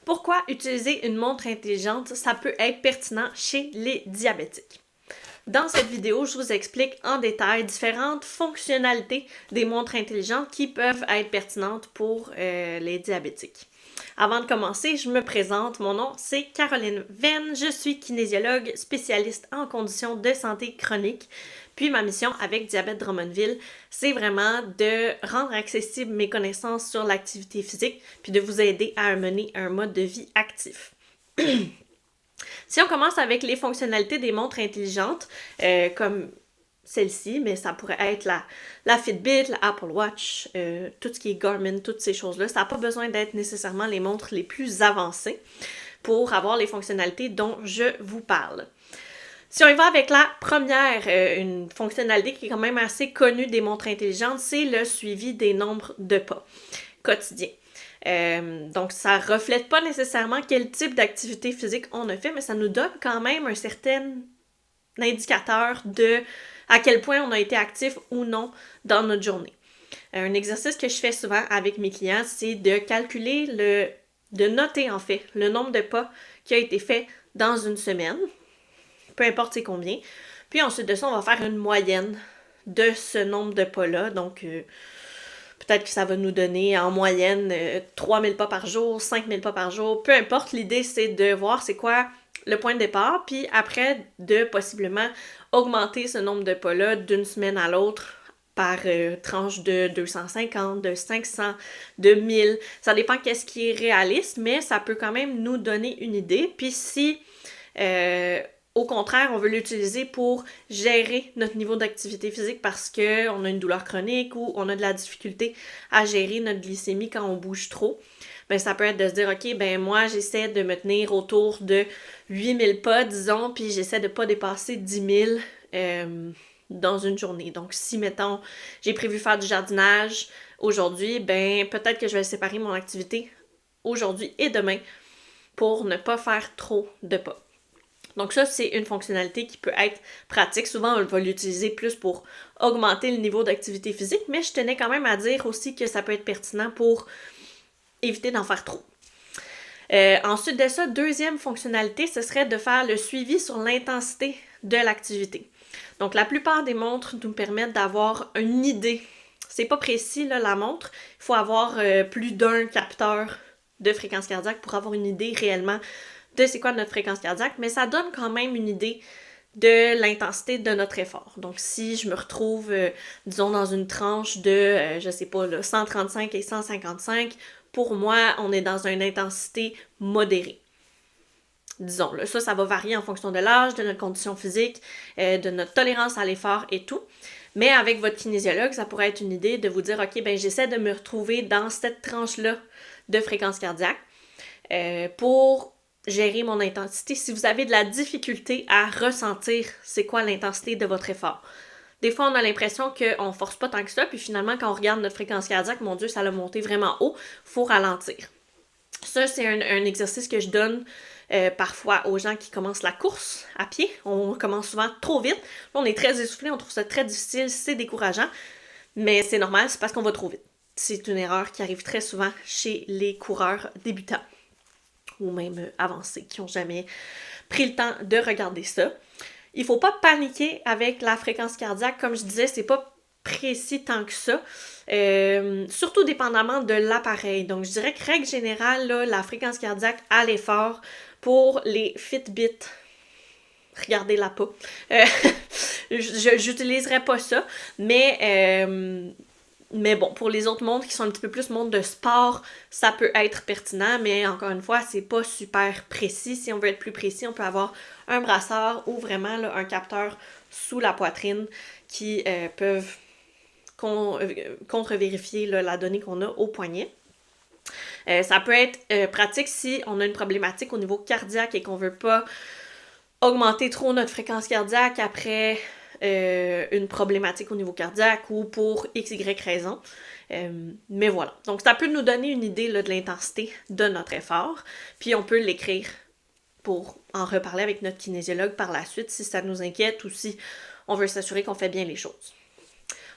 Pourquoi utiliser une montre intelligente, ça peut être pertinent chez les diabétiques? Dans cette vidéo, je vous explique en détail différentes fonctionnalités des montres intelligentes qui peuvent être pertinentes pour les diabétiques. Avant de commencer, je me présente. Mon nom, c'est Caroline Venn. Je suis kinésiologue spécialiste en conditions de santé chronique. Puis ma mission avec Diabète Drummondville, c'est vraiment de rendre accessibles mes connaissances sur l'activité physique puis de vous aider à mener un mode de vie actif. Si on commence avec les fonctionnalités des montres intelligentes, comme celle-ci, mais ça pourrait être la Fitbit, la Apple Watch, tout ce qui est Garmin, toutes ces choses-là. Ça n'a pas besoin d'être nécessairement les montres les plus avancées pour avoir les fonctionnalités dont je vous parle. Si on y va avec la première, une fonctionnalité qui est quand même assez connue des montres intelligentes, c'est le suivi des nombres de pas quotidiens. Donc, ça ne reflète pas nécessairement quel type d'activité physique on a fait, mais ça nous donne quand même un certain indicateur de à quel point on a été actif ou non dans notre journée. Un exercice que je fais souvent avec mes clients, c'est de calculer de noter en fait le nombre de pas qui a été fait dans une semaine, peu importe c'est combien. Puis ensuite de ça, on va faire une moyenne de ce nombre de pas-là. Donc, peut-être que ça va nous donner en moyenne 3000 pas par jour, 5000 pas par jour. Peu importe, l'idée c'est de voir c'est quoi le point de départ, puis après de possiblement augmenter ce nombre de pas-là d'une semaine à l'autre par tranche de 250, de 500, de 1000. Ça dépend qu'est-ce qui est réaliste, mais ça peut quand même nous donner une idée. Puis si au contraire, on veut l'utiliser pour gérer notre niveau d'activité physique parce qu'on a une douleur chronique ou on a de la difficulté à gérer notre glycémie quand on bouge trop. Ben, ça peut être de se dire, OK, ben moi, j'essaie de me tenir autour de 8000 pas, disons, puis j'essaie de pas dépasser 10 000 dans une journée. Donc, si, mettons, j'ai prévu faire du jardinage aujourd'hui, ben peut-être que je vais séparer mon activité aujourd'hui et demain pour ne pas faire trop de pas. Donc ça, c'est une fonctionnalité qui peut être pratique. Souvent, on va l'utiliser plus pour augmenter le niveau d'activité physique, mais je tenais quand même à dire aussi que ça peut être pertinent pour éviter d'en faire trop. Ensuite de ça, deuxième fonctionnalité, ce serait de faire le suivi sur l'intensité de l'activité. Donc la plupart des montres nous permettent d'avoir une idée. C'est pas précis, là, la montre. Il faut avoir plus d'un capteur de fréquence cardiaque pour avoir une idée réellement de c'est quoi notre fréquence cardiaque, mais ça donne quand même une idée de l'intensité de notre effort. Donc, si je me retrouve, disons, dans une tranche de, je sais pas, là, 135 et 155, pour moi, on est dans une intensité modérée. Disons, là, ça va varier en fonction de l'âge, de notre condition physique, de notre tolérance à l'effort et tout. Mais avec votre kinésiologue, ça pourrait être une idée de vous dire, OK, ben j'essaie de me retrouver dans cette tranche-là de fréquence cardiaque pour gérer mon intensité si vous avez de la difficulté à ressentir c'est quoi l'intensité de votre effort. Des fois, on a l'impression qu'on force pas tant que ça, puis finalement, quand on regarde notre fréquence cardiaque, mon Dieu, ça l'a monté vraiment haut, faut ralentir. Ça, c'est un exercice que je donne parfois aux gens qui commencent la course à pied. On commence souvent trop vite. Là, on est très essoufflé, on trouve ça très difficile, c'est décourageant, mais c'est normal, c'est parce qu'on va trop vite. C'est une erreur qui arrive très souvent chez les coureurs débutants ou même avancés qui n'ont jamais pris le temps de regarder ça. Il ne faut pas paniquer avec la fréquence cardiaque. Comme je disais, c'est pas précis tant que ça. Surtout dépendamment de l'appareil. Donc, je dirais que règle générale, là, la fréquence cardiaque à l'effort pour les Fitbit, regardez-la pas. J'utiliserai pas ça, mais bon, pour les autres montres qui sont un petit peu plus montres de sport, ça peut être pertinent, mais encore une fois, c'est pas super précis. Si on veut être plus précis, on peut avoir un brassard ou vraiment là, un capteur sous la poitrine qui peuvent contre-vérifier là, la donnée qu'on a au poignet. Ça peut être pratique si on a une problématique au niveau cardiaque et qu'on veut pas augmenter trop notre fréquence cardiaque après une problématique au niveau cardiaque ou pour XY raison. Mais voilà. Donc, ça peut nous donner une idée là, de l'intensité de notre effort. Puis, on peut l'écrire pour en reparler avec notre kinésiologue par la suite si ça nous inquiète ou si on veut s'assurer qu'on fait bien les choses.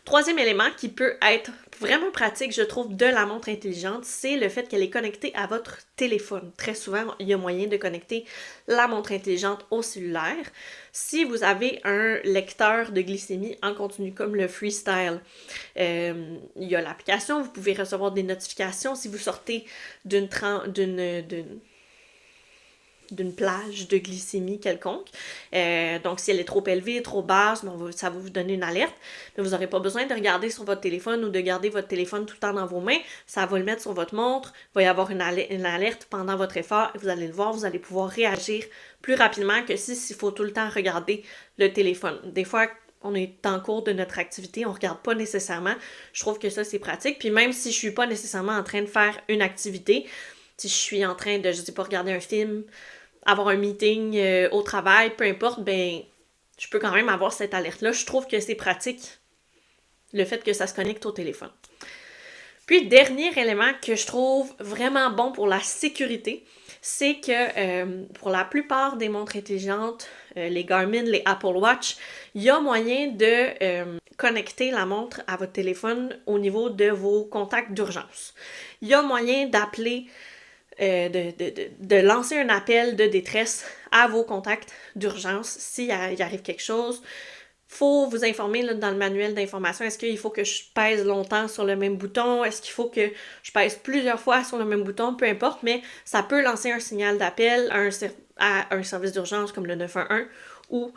Troisième élément qui peut être vraiment pratique, je trouve, de la montre intelligente, c'est le fait qu'elle est connectée à votre téléphone. Très souvent, il y a moyen de connecter la montre intelligente au cellulaire. Si vous avez un lecteur de glycémie en continu comme le Freestyle, il y a l'application, vous pouvez recevoir des notifications si vous sortez d'une plage de glycémie quelconque. Donc, si elle est trop élevée, trop basse, ça va vous donner une alerte. Mais vous n'aurez pas besoin de regarder sur votre téléphone ou de garder votre téléphone tout le temps dans vos mains. Ça va le mettre sur votre montre. Il va y avoir une alerte pendant votre effort. Et vous allez le voir, vous allez pouvoir réagir plus rapidement que s'il faut tout le temps regarder le téléphone. Des fois, on est en cours de notre activité, on ne regarde pas nécessairement. Je trouve que ça, c'est pratique. Puis même si je ne suis pas nécessairement en train de faire une activité, si je suis en train de, je sais pas, regarder un film, avoir un meeting au travail, peu importe, ben, je peux quand même avoir cette alerte-là. Je trouve que c'est pratique, le fait que ça se connecte au téléphone. Puis, dernier élément que je trouve vraiment bon pour la sécurité, c'est que pour la plupart des montres intelligentes, les Garmin, les Apple Watch, il y a moyen de connecter la montre à votre téléphone au niveau de vos contacts d'urgence. Il y a moyen d'appeler de lancer un appel de détresse à vos contacts d'urgence s'il arrive quelque chose. Faut vous informer là, dans le manuel d'information, est-ce qu'il faut que je pèse longtemps sur le même bouton, est-ce qu'il faut que je pèse plusieurs fois sur le même bouton, peu importe, mais ça peut lancer un signal d'appel à un service d'urgence comme le 911 ou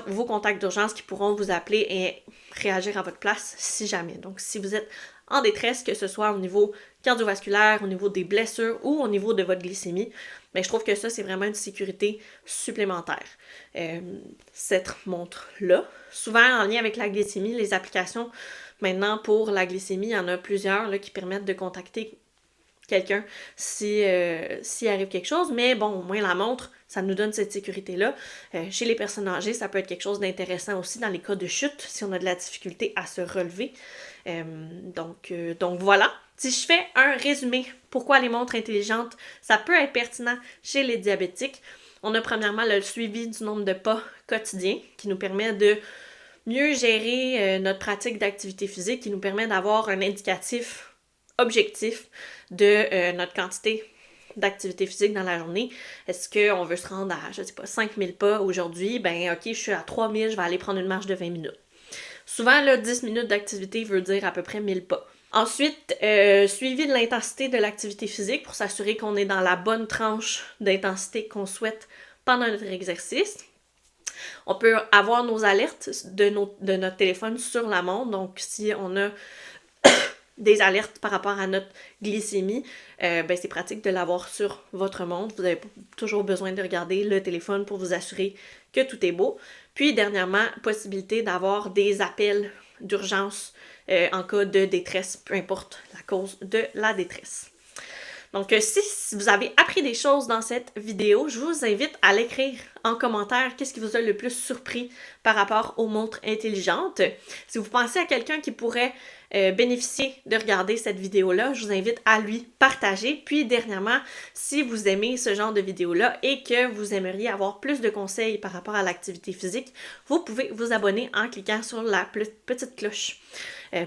vos contacts d'urgence qui pourront vous appeler et réagir à votre place si jamais. Donc, si vous êtes en détresse, que ce soit au niveau cardiovasculaire, au niveau des blessures ou au niveau de votre glycémie, mais je trouve que ça, c'est vraiment une sécurité supplémentaire. Cette montre-là, souvent en lien avec la glycémie, les applications maintenant pour la glycémie, il y en a plusieurs là, qui permettent de contacter quelqu'un s'il arrive quelque chose, mais bon, au moins la montre, ça nous donne cette sécurité-là. Chez les personnes âgées, ça peut être quelque chose d'intéressant aussi dans les cas de chute, si on a de la difficulté à se relever. Donc voilà. Si je fais un résumé, pourquoi les montres intelligentes, ça peut être pertinent chez les diabétiques. On a premièrement le suivi du nombre de pas quotidiens qui nous permet de mieux gérer notre pratique d'activité physique, qui nous permet d'avoir un indicatif objectif de notre quantité d'activité physique dans la journée. Est-ce qu'on veut se rendre à, je sais pas, 5000 pas aujourd'hui? Ben ok, je suis à 3000, je vais aller prendre une marche de 20 minutes. Souvent, là, 10 minutes d'activité veut dire à peu près 1000 pas. Ensuite, suivi de l'intensité de l'activité physique pour s'assurer qu'on est dans la bonne tranche d'intensité qu'on souhaite pendant notre exercice. On peut avoir nos alertes de notre téléphone sur la montre. Donc, si on a des alertes par rapport à notre glycémie, ben c'est pratique de l'avoir sur votre montre. Vous avez toujours besoin de regarder le téléphone pour vous assurer que tout est beau. Puis, dernièrement, possibilité d'avoir des appels d'urgence en cas de détresse, peu importe la cause de la détresse. Donc, si vous avez appris des choses dans cette vidéo, je vous invite à l'écrire en commentaire qu'est-ce qui vous a le plus surpris par rapport aux montres intelligentes. Si vous pensez à quelqu'un qui pourrait bénéficier de regarder cette vidéo-là, je vous invite à lui partager. Puis, dernièrement, si vous aimez ce genre de vidéo-là et que vous aimeriez avoir plus de conseils par rapport à l'activité physique, vous pouvez vous abonner en cliquant sur la petite cloche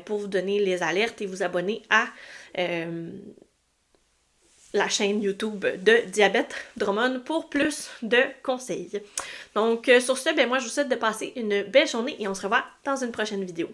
pour vous donner les alertes et vous abonner à la chaîne YouTube de Diabète Drummond pour plus de conseils. Donc, sur ce, ben moi, je vous souhaite de passer une belle journée et on se revoit dans une prochaine vidéo.